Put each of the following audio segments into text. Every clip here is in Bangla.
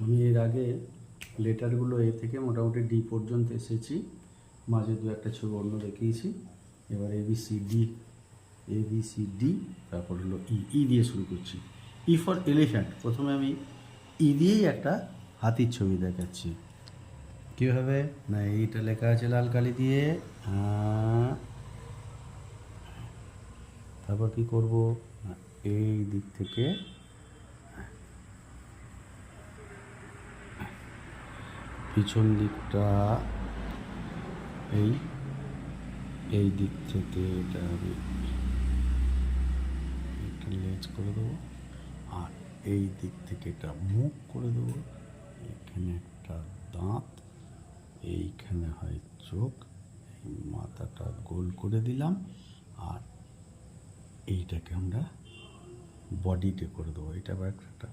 আমি এর আগে লেটারগুলো এ থেকে মোটামুটি ডি পর্যন্ত এসেছি, মাঝে দু একটা ছবি অন্য দেখিয়েছি। এবার এবিসিডি তারপর হলো ই দিয়ে শুরু করছি। E for elephant. প্রথমে আমি ই দিয়েই একটা হাতির ছবি দেখাচ্ছি। কীভাবে না, এইটা লেখা আছে লাল কালি দিয়ে। তারপর কি করব না, এই দিক থেকে পিছন দিকটা এই দিক থেকে এটা আমি একটা লেজ করে দেবো, আর এই দিক থেকে এটা মুখ করে দেবো। এখানে একটা দাঁত, এইখানে হয় চোখ, এই মাথাটা গোল করে দিলাম, আর এইটাকে আমরা বডিতে করে দেবো। এটা আবার একটা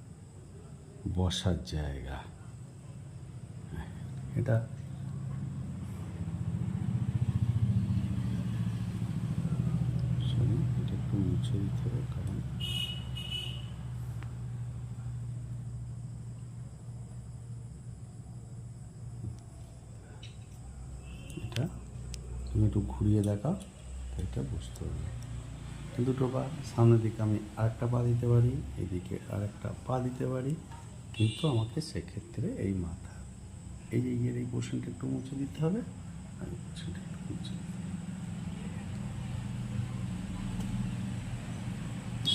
বসার জায়গা। এটা এটা একটু মুছে দিতে হবে, কারণ এটা তুমি একটু ঘুরিয়ে দেখাও, এটা বুঝতে হবে। দুটো পা, সামনের দিকে আমি আরেকটা পা দিতে পারি, এদিকে আরেকটা পা দিতে পারি, কিন্তু আমাকে সেক্ষেত্রে এই মাথা এই যে ইয়ের এই পোর্শনটা একটু মুছে দিতে হবে, আর এই পোর্শনটা একটু মুছে দিতে হবে।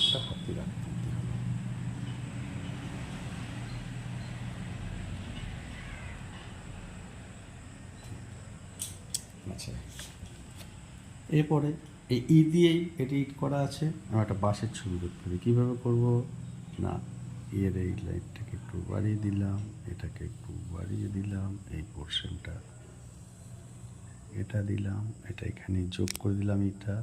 একটা হাতি রাখতে হবে। আচ্ছা, এরপরে এই ই দিয়েই এডিট করা আছে। আমি একটা বাঁশের ছবি করতে পারি। কীভাবে করবো না, এর এই লাইনটাকে একটু বাড়িয়ে দিলাম, এটাকে একটু বাড়িয়ে দিলাম, এই পোর্শনটা এটা দিলাম, এটা এখানে যোগ করে দিলাম। এটা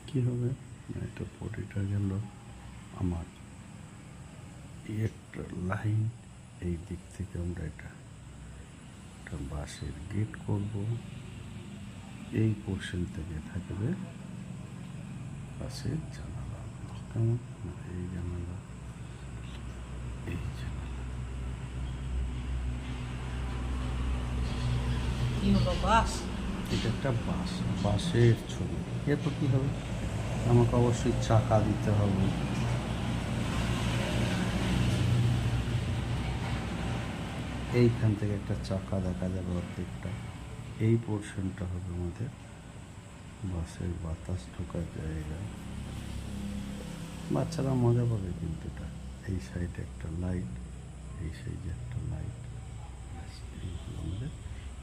কী হবে, এটা বডিটা গেল আমার একটা লাইন। এই দিক থেকে আমরা এটা একটা বাঁশের গেট করব। এই পোর্শন থেকে থাকবে বাঁশের জানালা। কেমন, এই জানালা, এই জানালা। এটা একটা বাঁশের ছবি। এরপর কী হবে, আমাকে অবশ্যই চাকা দিতে হবে। এইখান থেকে একটা চাকা দেখা যাবে অর্ধেকটা। এই পোর্শনটা হবে আমাদের বাসের বাতাস ঢোকার জায়গা। বাচ্চারা মজা পাবে কিন্তু এটা। এই সাইডে একটা লাইট, এই সাইডে একটা লাইট, আমাদের।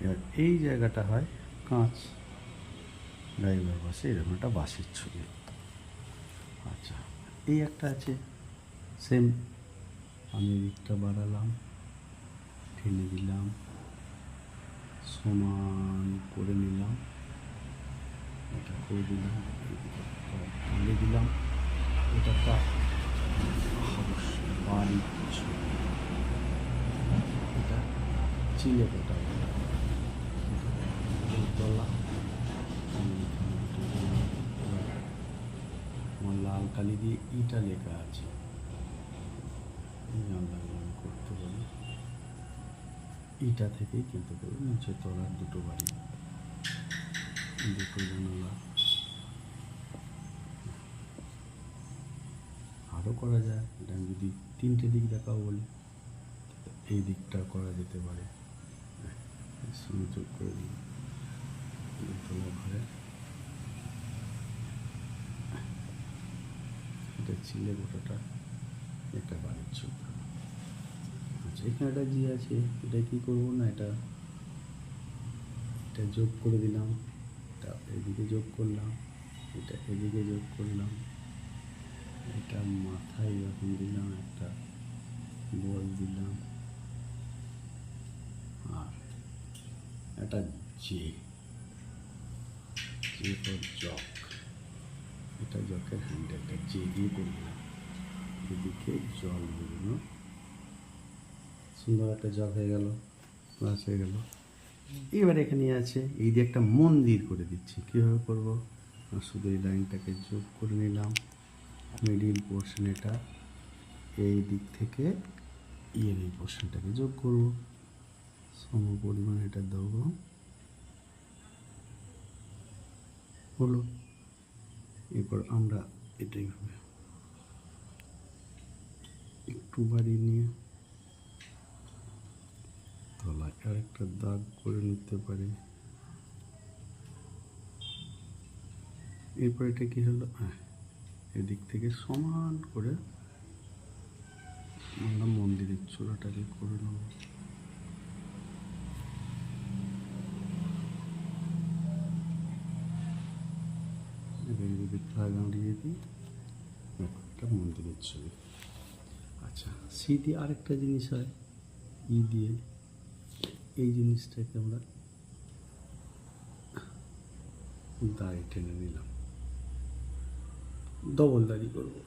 এবার এই জায়গাটা হয় কাঁচ, ড্রাইভার বাসে এরকম একটা বাসের ছবি। আচ্ছা, এই একটা আছে সেম। আমি দিকটা বাড়ালাম, ঠেলে দিলাম, সমান করে নিলাম, এটা করে দিলাম, ঢেলে দিলাম। এটা একটা বাড়ির ছবি। এটা চিলে কোটা তলা। আমার লাল কালি দিয়ে ইটা লেখা আছে, আমি করতে পারি। ইটা থেকেই কিন্তু করবো, নিচে তলার দুটো বাড়ি, দুটো জানালা। আরও করা যায়, এটা আমি যদি তিনটে দিক দেখাও বলি, এই দিকটা করা যেতে পারে। সংযোগ করে দিই দুতলা ঘরে। এটা চিলে গোটাটা একটা বাড়ির ছবি। আচ্ছা, এখানে একটা জি আছে, এটা কী করবো না, এটা যোগ করে দিলাম, এটা এদিকে যোগ করলাম, এটা এদিকে যোগ করলাম, এটা মাথায় এরকম দিলাম, একটা বল দিলাম, আর একটা জে ফর জক। এটা জকের হ্যান্ডেলটা জে দিয়ে করলাম। এদিকে জল বেরোনো সুন্দর একটা জগ হয়ে গেল, প্লাস হয়ে গেল। এবার এখানে আছে এই দিয়ে একটা মন্দির করে দিচ্ছি। কীভাবে করবো? শুধু এই লাইনটাকে যোগ করে নিলাম, মিডিল পোর্শন এটা, এই দিক থেকে এর এই পোর্শনটাকে যোগ করব, সম পরিমাণ এটা দেবো, হলো। এরপর আমরা এটাই হবে একটু বাড়িয়ে নিয়ে তলায় আরেকটা দাগ করে নিতে পারি। এরপর এটা কি হলো, হ্যাঁ, এদিক থেকে সমান করে আমরা মন্দিরের চূড়াটাকে করে নেব। এবার যদি ফ্ল্যাগ আঁড়িয়ে দিই, একটা মন্দিরের ছবি। আচ্ছা, সি দিয়ে আরেকটা জিনিস হয়, ই দিয়ে এই জিনিসটাকে আমরা দাড়ি টেনে নিলাম, ডবল দাড়ি করবো,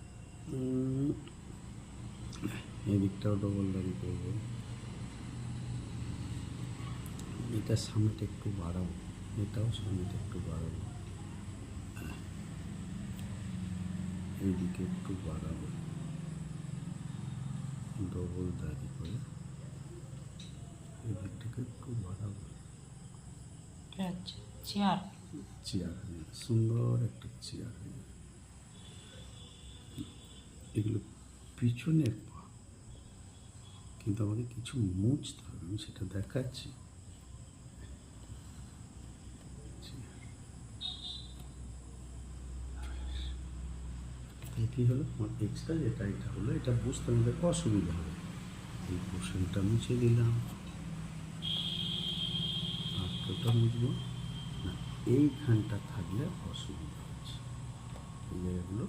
এদিকটাও ডবল দাড়ি করবো। এটা সামনেটা একটু বাড়াবো, এটাও সামনেটা একটু বাড়াবো, এইদিকে একটু বাড়াবো, ডবল দাড়ি করে এদিকটাকে একটু বাড়াবো। চেয়ার চেয়ার, সুন্দর একটা চেয়ার। এগুলো পিছনের পা, কিন্তু আমাকে কিছু মুছতে হবে, আমি সেটা দেখাচ্ছি। এটি হলো আমার এক্সট্রা, যেটা এটা হলো, এটা বুঝতে আমাদের অসুবিধা হবে। এই পোর্শনটা মুছে দিলাম, আর ওটা মুছবো না, এইখানটা থাকলে অসুবিধা হচ্ছে, এই জায়গাগুলো